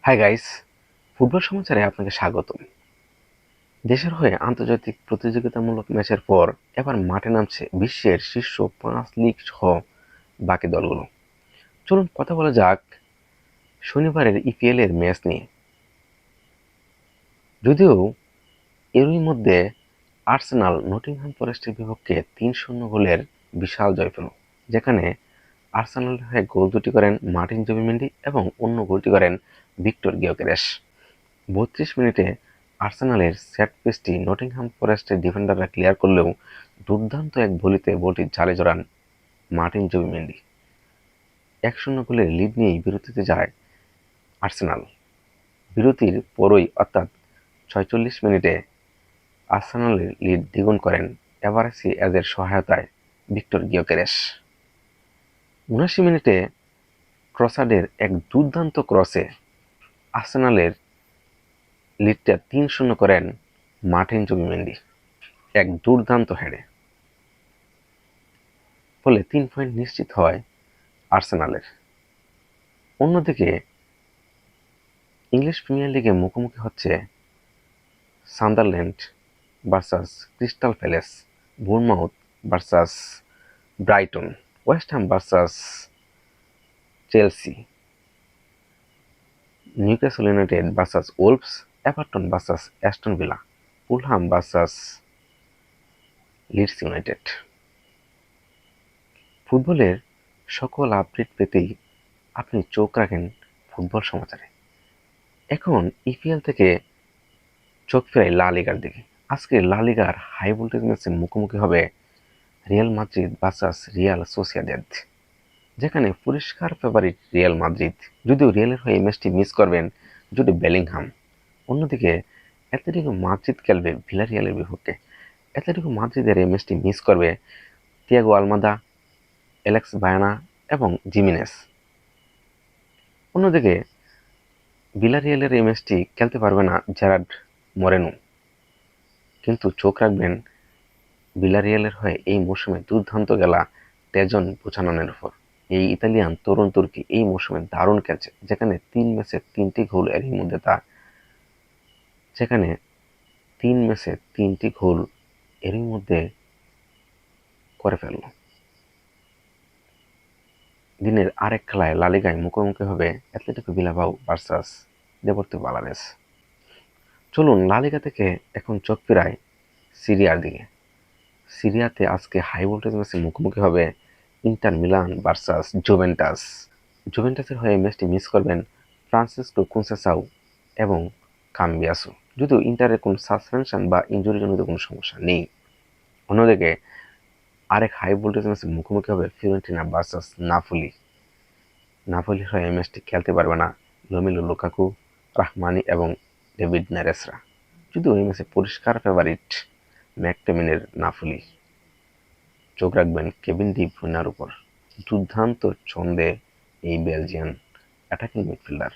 Hi guys, football সমাচারে আপনাকে স্বাগতম। দেশের হয়ে আন্তর্জাতিক প্রতিযোগিতামূলক ম্যাচের পর এবার মাঠে নামছে বিশ্বের শীর্ষ 5 লিগ সহ বাকি দলগুলো। চলুন কথা বলা যাক শনিবারের ইপিএল এর ম্যাচ নিয়ে। যদিও এরই মধ্যে আর্সেনাল নটিংহ্যাম ফরেস্টের বিপক্ষে 3-0 গোলের বিশাল জয় পেল, যেখানে আর্সেনালের হয়ে গোল দুটি করেন মার্টিন জুবিমেন্ডি এবং অন্য গোলটি করেন ভিক্টর গিয়োকেরেস। 32 মিনিটে আর্সেনালের সেট পিসটি নটিংহ্যাম ফরেস্টের ডিফেন্ডাররা ক্লিয়ার করলেও দুর্দান্ত এক ভলিতে বলটি জালে জড়ান মার্টিন জুবিমেন্ডি। 1-0 গোলের লিড নিয়েই বিরতিতে যায় আর্সেনাল। বিরতির পরই অর্থাৎ 46 মিনিটে আর্সেনালের লিড দ্বিগুণ করেন এভারেসি এজের সহায়তায় ভিক্টর গিয়োকেরেস। 79 মিনিটে ট্রসার্ডের এক দুর্দান্ত ক্রসে আর্সেনালের লিডটা 3-0 করেন মার্টিন জুবিমেন্ডি এক দুর্দান্ত হেডে। ফলে 3 পয়েন্ট নিশ্চিত হয় আর্সেনালের। অন্যদিকে ইংলিশ প্রিমিয়ার লিগে মুখোমুখি হচ্ছে Sunderland versus Crystal Palace, Bournemouth versus Brighton, West Ham versus Chelsea, Newcastle United versus Wolves, Everton versus Aston Villa, Fulham versus Leeds United. ফুটবলের সকল আপডেট পেতেই আপনি চোখ রাখেন ফুটবল সমাচারে। এখন ইপিএল থেকে চোখ ফেরাই লা লিগার দিকে। আজকে লা লিগার হাই ভোল্টেজ ম্যাচে মুখোমুখি হবে Real Madrid versus Real Sociedad, যেখানে পরিষ্কার ফেভারিট রিয়াল মাদ্রিদ। যদিও রিয়ালের হয়ে এই ম্যাচটি মিস করবেন জুড বেলিংহাম। অন্যদিকে অ্যাথলেটিকো মাদ্রিদ খেলবে ভিলারিয়ালের বিপক্ষে। অ্যাথলেটিকো মাদ্রিদের এই ম্যাচটি মিস করবে তিয়াগো আলমাদা, অ্যালেক্স বায়ানা এবং জিমিনেস। অন্যদিকে ভিলারিয়ালের এই ম্যাচটি খেলতে পারবে না জেরার্ড মরেনো। কিন্তু চোখ রাখবেন ভিলারিয়ালের হয়ে এই মৌসুমে দুর্দান্ত খেলা টেজন বুচাননের উপর। এই ইতালিয়ান তরুণ তুর্কি এই মৌসুমে দারুণ খেলছে, যেখানে 3 ম্যাচে 3টি গোল এরই মধ্যে করে ফেলল। দিনের আরেক খেলায় লা লিগায় মুখোমুখি হবে Atletico Bilbao versus Deportivo Alaves. চলুন লা লিগা থেকে এখন চোখ ফেরাই সিরিয়ার দিকে। সিরিয়াতে আজকে হাই ভোল্টেজ ম্যাচে মুখোমুখি হবে ইন্টার মিলান ভার্সাস জুভেন্টাস। জুভেন্টাসের হয়ে ম্যাচটি মিস করবেন ফ্রান্সিসকো কুনসেসাউ এবং কাম্বিয়াসো। যদিও ইন্টারের কোনো সাসপেনশন বা ইনজুরিজনিত কোনো সমস্যা নেই। অন্যদিকে আরেক হাই ভোল্টেজ ম্যাচে মুখোমুখি হবে ফিওরেন্টিনা ভার্সাস নাপোলি। নাপোলির হয়ে ম্যাচটি খেলতে পারবে না রোমেলু লুকাকু, রাহমানি এবং ডেভিড নেরেসরা। যদিও এই ম্যাচে পরিষ্কার ফেভারিট ম্যাকটোমিনের নাপোলি। চোখ রাখবেন কেভিন ডি ব্রুইনার উপর। দুর্দান্ত ছন্দে এই বেলজিয়ান অ্যাটাকিং মিডফিল্ডার।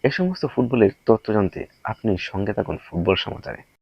এ সমস্ত ফুটবলের তথ্য জানতে আপনি সঙ্গে থাকুন ফুটবল সমাচারে।